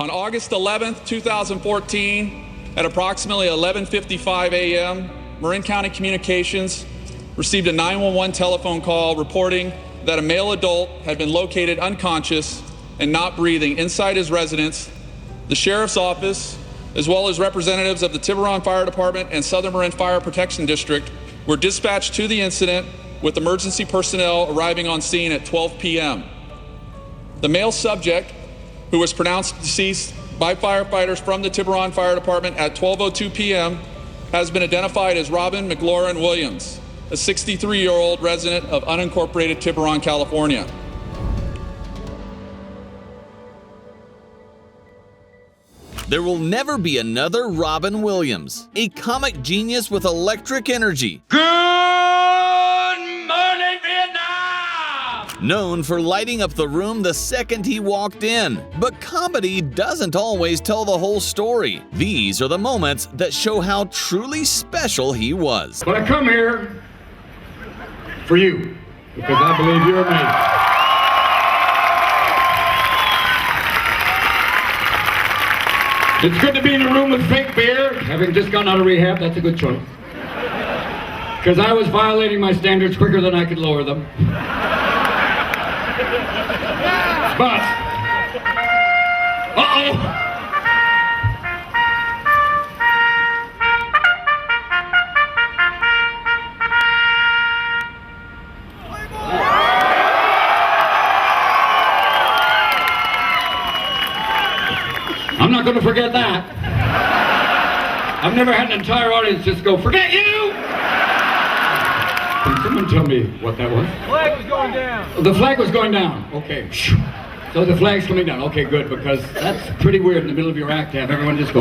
On August 11th, 2014, at approximately 11:55 a.m., Marin County Communications received a 911 telephone call reporting that a male adult had been located unconscious and not breathing inside his residence. The sheriff's office, as well as representatives of the Tiburon Fire Department and Southern Marin Fire Protection District, were dispatched to the incident with emergency personnel arriving on scene at 12 p.m. The male subject, who was pronounced deceased by firefighters from the Tiburon Fire Department at 12:02 p.m., has been identified as Robin McLaurin Williams, a 63-year-old resident of unincorporated Tiburon, California. There will never be another Robin Williams, a comic genius with electric energy. Good morning, Vietnam! Known for lighting up the room the second he walked in. But comedy doesn't always tell the whole story. These are the moments that show how truly special he was. But I come here for you, because I believe you're amazing. It's good to be in a room with fake beer. Having just gotten out of rehab, that's a good choice. Because I was violating my standards quicker than I could lower them. But, I'm not going to forget that. I've never had an entire audience just go, "Forget you!" Can someone tell me what that was? The flag was going down. The flag was going down. Okay. So the flag's coming down. Okay, good, because that's pretty weird in the middle of your act to have everyone just go.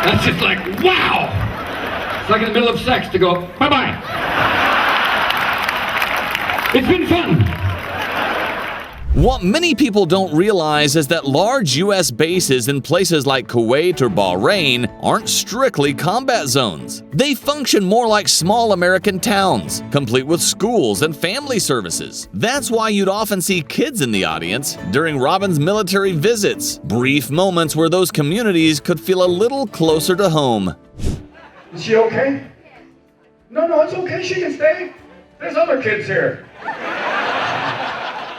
That's just like, wow! It's like in the middle of sex to go, bye-bye. It's been fun. What many people don't realize is that large U.S. bases in places like Kuwait or Bahrain aren't strictly combat zones. They function more like small American towns, complete with schools and family services. That's why you'd often see kids in the audience during Robin's military visits, brief moments where those communities could feel a little closer to home. Is she okay? No, it's okay. She can stay. There's other kids here.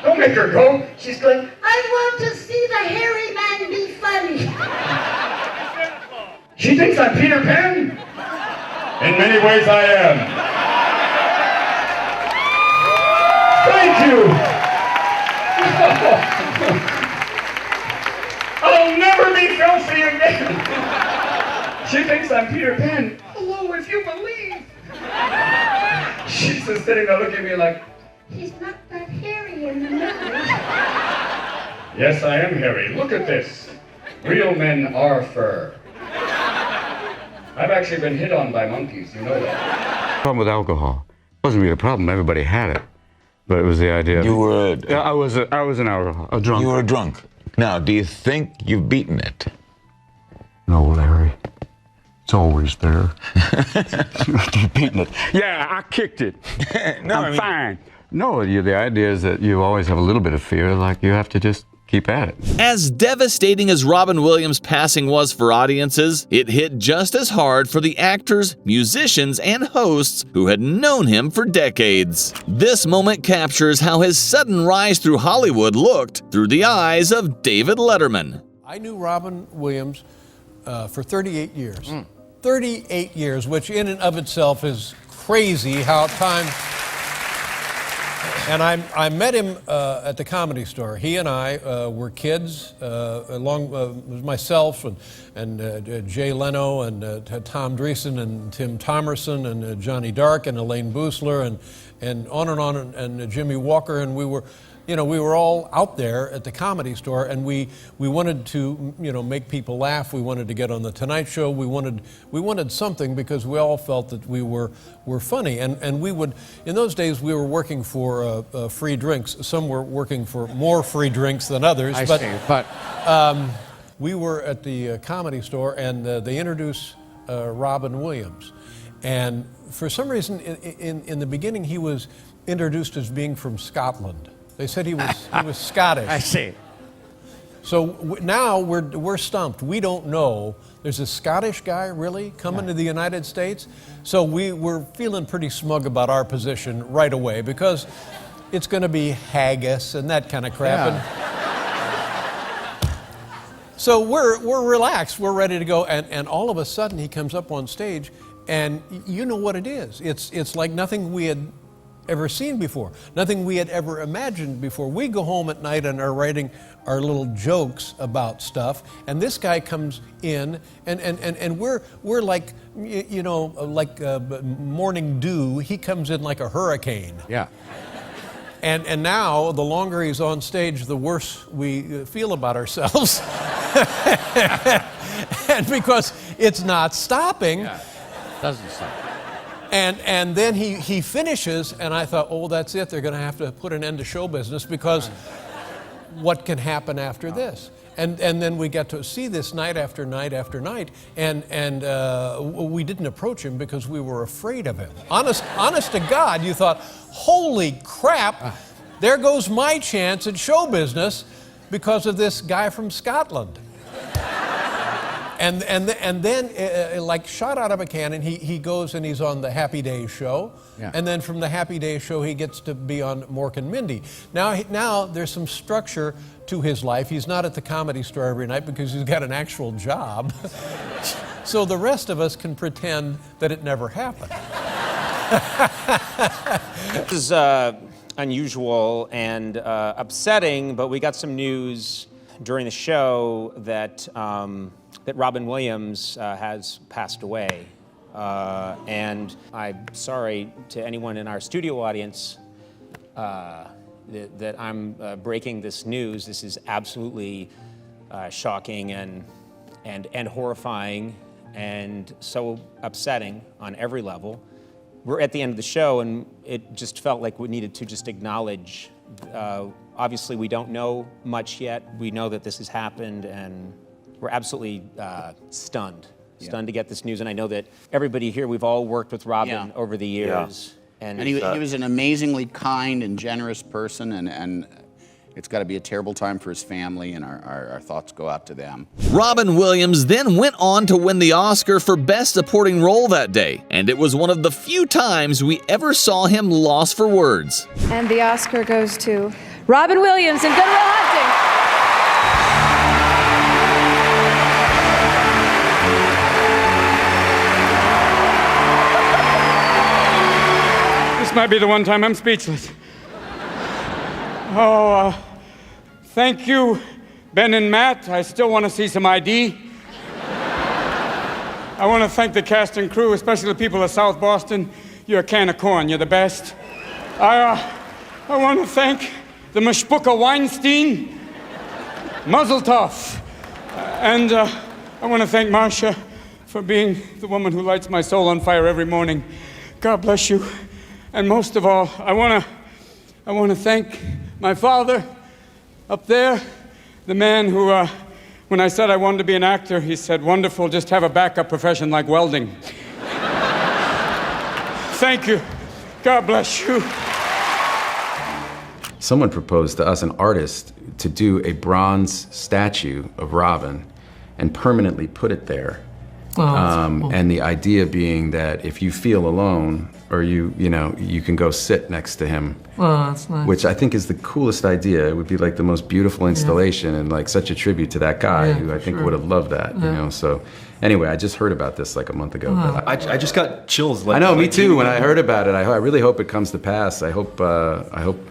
Don't make her go. She's going, I want to see the hairy man be funny. She thinks I'm Peter Pan? In many ways I am. Thank you. I'll never be filthy again. She thinks I'm Peter Pan. Hello, if you believe. She's just sitting there looking at me like, He's not that hairy in the middle. yes, I am hairy. Look at this. Real men are fur. I've actually been hit on by monkeys, you know that. Problem with alcohol. It wasn't really a problem. Everybody had it. But it was the idea. You were... I was an alcohol, a drunk. You were a drunk. Now, do you think you've beaten it? No, Larry. It's always there. You've beaten it. Yeah, I kicked it. No, I'm fine. No, the idea is that you always have a little bit of fear, like you have to just keep at it. As devastating as Robin Williams' passing was for audiences, it hit just as hard for the actors, musicians, and hosts who had known him for decades. This moment captures how his sudden rise through Hollywood looked through the eyes of David Letterman. I knew Robin Williams for 38 years. 38 years, which in and of itself is crazy how time... And I met him at the Comedy Store. He and I were kids, along with myself and Jay Leno and Tom Dreesen and Tim Thomerson and Johnny Dark and Elaine Boosler and on and Jimmy Walker, and we were all out there at the Comedy Store, and we wanted to make people laugh. We wanted to get on the Tonight Show. We wanted something because we all felt that we were funny, and we would, in those days we were working for free drinks. Some were working for more free drinks than others. But we were at the Comedy Store, and they introduced Robin Williams, and for some reason in the beginning he was introduced as being from Scotland. They said he was Scottish. I see. So now we're stumped. We don't know. There's a Scottish guy really coming to the United States. So we're feeling pretty smug about our position right away because it's going to be haggis and that kind of crap. So we're relaxed. We're ready to go. And all of a sudden he comes up on stage, and you know what it is. It's like nothing we had ever seen before, nothing we had ever imagined before. We go home at night and are writing our little jokes about stuff, and this guy comes in, and we're like, you know, like morning dew. He comes in like a hurricane. Yeah. And now, the longer he's on stage, the worse we feel about ourselves. And because it's not stopping. Yeah. Doesn't stop. And then he finishes, and I thought, oh, that's it. They're going to have to put an end to show business because what can happen after this? And then we get to see this night after night after night, and we didn't approach him because we were afraid of him. Honest to God, you thought, holy crap, there goes my chance at show business because of this guy from Scotland. And then, like shot out of a cannon, he goes and he's on the Happy Days show. Yeah. And then from the Happy Days show, he gets to be on Mork and Mindy. Now there's some structure to his life. He's not at the Comedy Store every night because he's got an actual job. So the rest of us can pretend that it never happened. This is unusual and upsetting, but we got some news during the show that Robin Williams has passed away. And I'm sorry to anyone in our studio audience that I'm breaking this news. This is absolutely shocking and horrifying and so upsetting on every level. We're at the end of the show, and it just felt like we needed to just acknowledge. Obviously, we don't know much yet. We know that this has happened, and we're absolutely stunned to get this news. And I know that everybody here, we've all worked with Robin over the years. Yeah. And he was an amazingly kind and generous person, and it's got to be a terrible time for his family, and our thoughts go out to them. Robin Williams then went on to win the Oscar for Best Supporting Role that day, and it was one of the few times we ever saw him lost for words. And the Oscar goes to Robin Williams in Good Will Hunting. This might be the one time I'm speechless. Oh, thank you, Ben and Matt. I still want to see some ID. I want to thank the cast and crew, especially the people of South Boston. You're a can of corn. You're the best. I want to thank the Mashpuka Weinstein, Mazel Tov. And I want to thank Marcia for being the woman who lights my soul on fire every morning. God bless you. And most of all, I want to thank my father up there, the man who, when I said I wanted to be an actor, he said, wonderful, just have a backup profession like welding. Thank you. God bless you. Someone proposed to us, an artist, to do a bronze statue of Robin and permanently put it there. Oh, cool. And the idea being that if you feel alone, or you can go sit next to him. Oh, that's nice. Which I think is the coolest idea. It would be like the most beautiful installation and like such a tribute to that guy who I think would have loved that, you know. So anyway, I just heard about this like a month ago. Oh. But I just got chills. I know, me too. When I heard about it, I really hope it comes to pass. I hope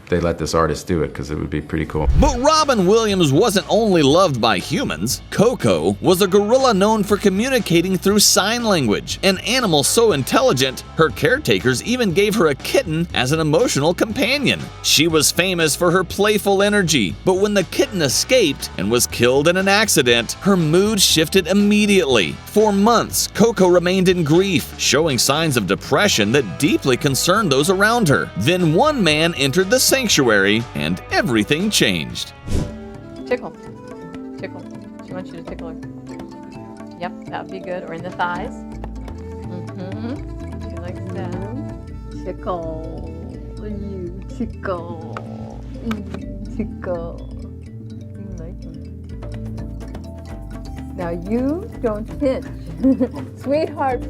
they let this artist do it because it would be pretty cool. But Robin Williams wasn't only loved by humans. Coco was a gorilla known for communicating through sign language, an animal so intelligent, her caretakers even gave her a kitten as an emotional companion. She was famous for her playful energy, but when the kitten escaped and was killed in an accident, her mood shifted immediately. For months, Coco remained in grief, showing signs of depression that deeply concerned those around her. Then one man entered the sanctuary, and everything changed. Tickle. Tickle. She wants you to tickle her. Yep, that would be good. Or in the thighs. She likes that. Tickle. You tickle. Tickle. You like him. Now you don't pinch. Sweetheart.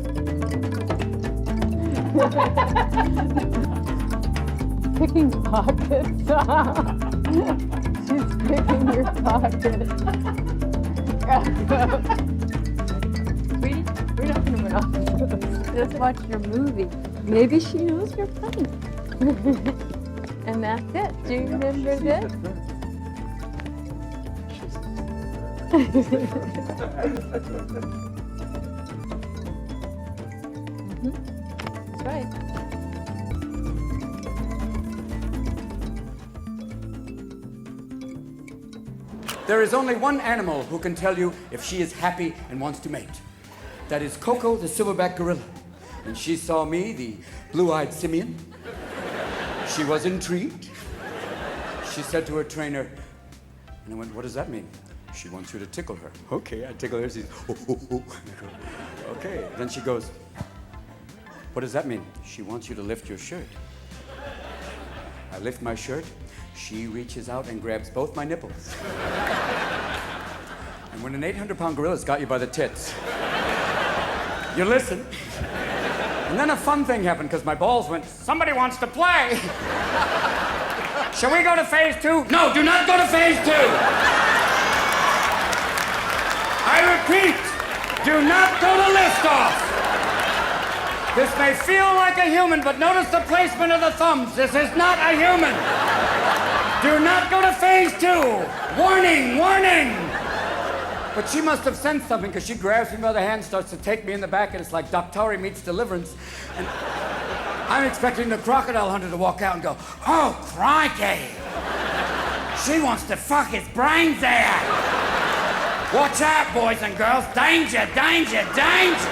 Picking pockets. She's picking your pocket. Sweetie, we're not going to monopolize. Just watch your movie. Maybe she knows you're funny. And that's it. Do you remember this? That's right. There is only one animal who can tell you if she is happy and wants to mate. That is Coco, the silverback gorilla. And she saw me, the blue-eyed simian. She was intrigued. She said to her trainer, and I went, what does that mean? She wants you to tickle her. Okay, I tickle her. She's, oh, oh, oh. Okay. Then she goes, what does that mean? She wants you to lift your shirt. I lift my shirt. She reaches out and grabs both my nipples. And when an 800-pound gorilla's got you by the tits, you listen. And then a fun thing happened because my balls went, somebody wants to play. Shall we go to phase 2? No, do not go to phase 2. I repeat, do not go to liftoff. This may feel like a human, but notice the placement of the thumbs. This is not a human. Do not go to phase 2. Warning, warning. But she must have sensed something because she grabs me by the hand, starts to take me in the back, and it's like Doctari meets Deliverance. And I'm expecting the crocodile hunter to walk out and go, oh, crikey. She wants to fuck his brains out. Watch out, boys and girls. Danger, danger, danger.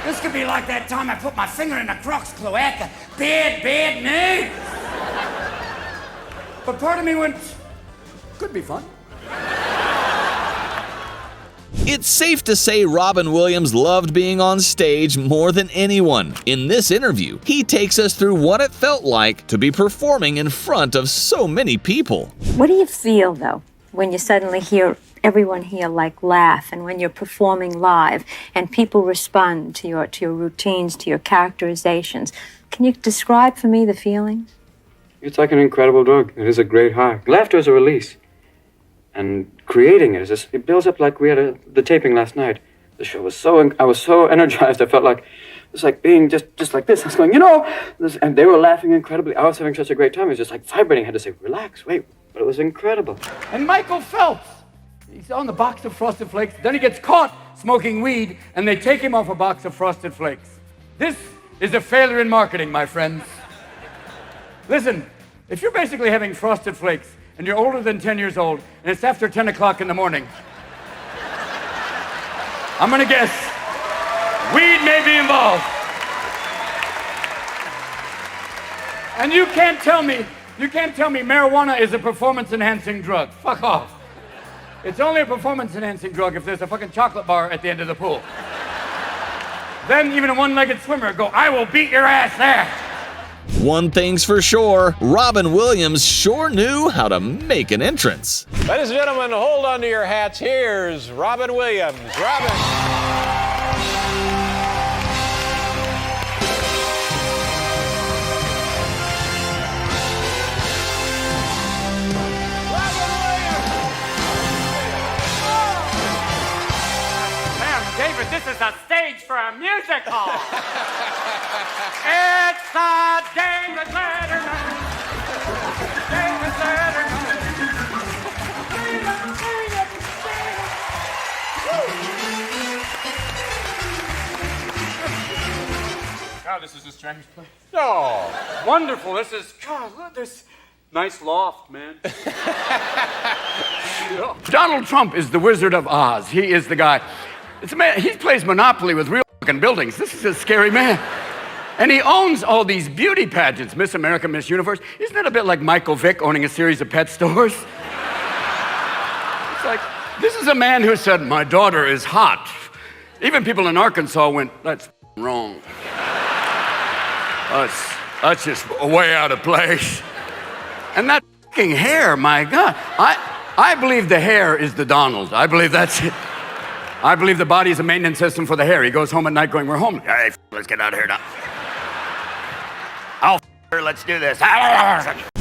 This could be like that time I put my finger in a croc's cloaca. Bad, bad news. But part of me went, could be fun. It's safe to say Robin Williams loved being on stage more than anyone. In this interview, he takes us through what it felt like to be performing in front of so many people. What do you feel, though, when you suddenly hear everyone here laugh, and when you're performing live and people respond to your routines, to your characterizations? Can you describe for me the feelings? It's like an incredible drug. It is a great high. Laughter is a release. And creating it, it builds up like we had the taping last night. The show was I was so energized, I felt like, it was like being just like this. I was going, and they were laughing incredibly. I was having such a great time. It was just like vibrating. I had to say, relax, wait. But it was incredible. And Michael Phelps, he's on the box of Frosted Flakes. Then he gets caught smoking weed, and they take him off a box of Frosted Flakes. This is a failure in marketing, my friends. Listen, if you're basically having Frosted Flakes, and you're older than 10 years old, and it's after 10 o'clock in the morning, I'm gonna guess weed may be involved. And you can't tell me marijuana is a performance-enhancing drug. Fuck off. It's only a performance-enhancing drug if there's a fucking chocolate bar at the end of the pool. Then even a one-legged swimmer go, I will beat your ass there. One thing's for sure, Robin Williams sure knew how to make an entrance. Ladies and gentlemen, hold on to your hats. Here's Robin Williams. Robin. David, this is a stage for a musical. It's the David Letterman. David Letterman. God, this is a strange place. Oh, wonderful. This is, God, look, this nice loft, man. Donald Trump is the Wizard of Oz. He is the guy. It's a man, he plays Monopoly with real fucking buildings. This is a scary man. And he owns all these beauty pageants, Miss America, Miss Universe. Isn't that a bit like Michael Vick owning a series of pet stores? It's like, this is a man who said, my daughter is hot. Even people in Arkansas went, that's wrong. That's just way out of place. And that fucking hair, my God. I believe the hair is the Donald. I believe that's it. I believe the body is a maintenance system for the hair. He goes home at night going, we're home. Hey, let's get out of here now. Oh, let's do this.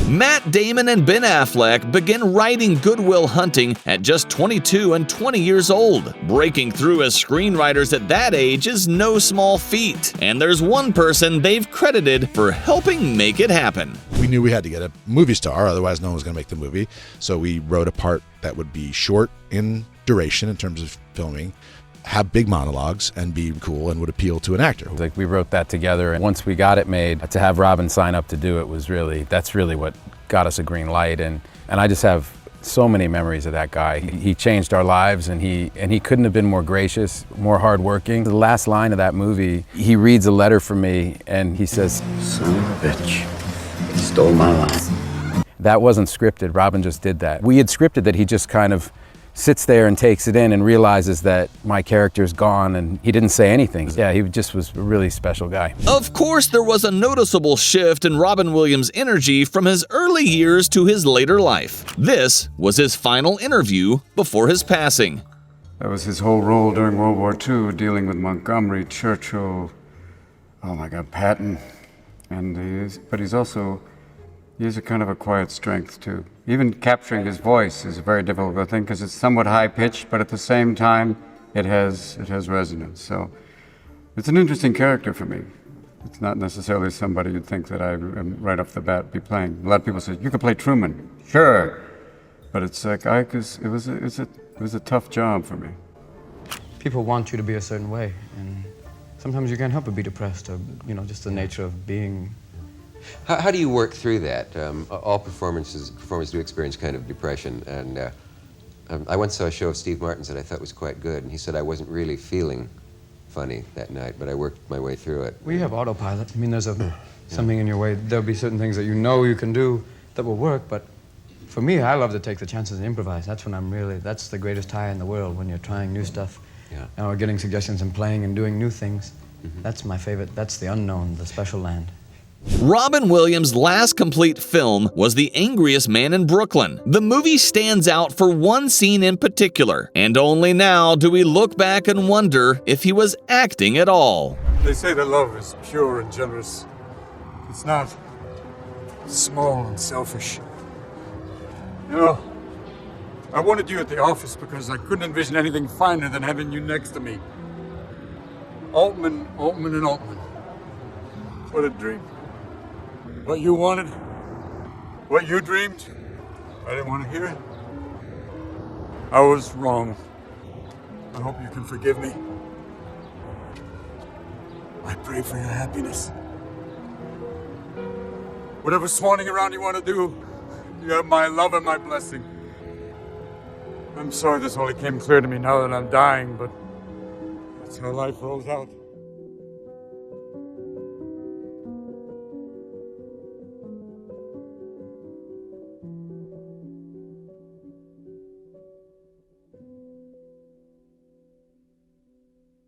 Matt Damon and Ben Affleck began writing Good Will Hunting at just 22 and 20 years old. Breaking through as screenwriters at that age is no small feat, and there's one person they've credited for helping make it happen. We knew we had to get a movie star, otherwise no one was going to make the movie. So we wrote a part that would be short in duration in terms of filming, have big monologues, and be cool and would appeal to an actor. Like, we wrote that together, and once we got it made, to have Robin sign up to do it was that's really what got us a green light. And I just have so many memories of that guy. He changed our lives, and he couldn't have been more gracious, more hardworking. The last line of that movie, he reads a letter from me, and he says, "Son of a bitch, he stole my life." That wasn't scripted. Robin just did that. We had scripted that he just kind of sits there and takes it in and realizes that my character's gone, and he didn't say anything. Yeah, he just was a really special guy. Of course, there was a noticeable shift in Robin Williams' energy from his early years to his later life. This was his final interview before his passing. That was his whole role during World War II, dealing with Montgomery, Churchill, oh my God, Patton. But he has a kind of a quiet strength too. Even capturing his voice is a very difficult thing because it's somewhat high-pitched, but at the same time, it has resonance. So it's an interesting character for me. It's not necessarily somebody you'd think that I am right off the bat be playing. A lot of people say, you could play Truman. Sure. But it's like, it was a tough job for me. People want you to be a certain way, and sometimes you can't help but be depressed, or, just the nature of being. How do you work through that? All performers do experience kind of depression, and I once saw a show of Steve Martin's that I thought was quite good, and he said I wasn't really feeling funny that night, but I worked my way through it. We have autopilot. I mean, there's something in your way. There'll be certain things that you can do that will work, but for me, I love to take the chances and improvise. That's when that's the greatest high in the world, when you're trying new stuff, or getting suggestions and playing and doing new things. That's my favorite. That's the unknown, the special land. Robin Williams' last complete film was The Angriest Man in Brooklyn. The movie stands out for one scene in particular, and only now do we look back and wonder if he was acting at all. They say that love is pure and generous. It's not small and selfish. I wanted you at the office because I couldn't envision anything finer than having you next to me. Altman, and Altman. What a dream. What you wanted, what you dreamed, I didn't want to hear it. I was wrong. I hope you can forgive me. I pray for your happiness. Whatever swanning around you want to do, you have my love and my blessing. I'm sorry this only came clear to me now that I'm dying, but that's how life rolls out.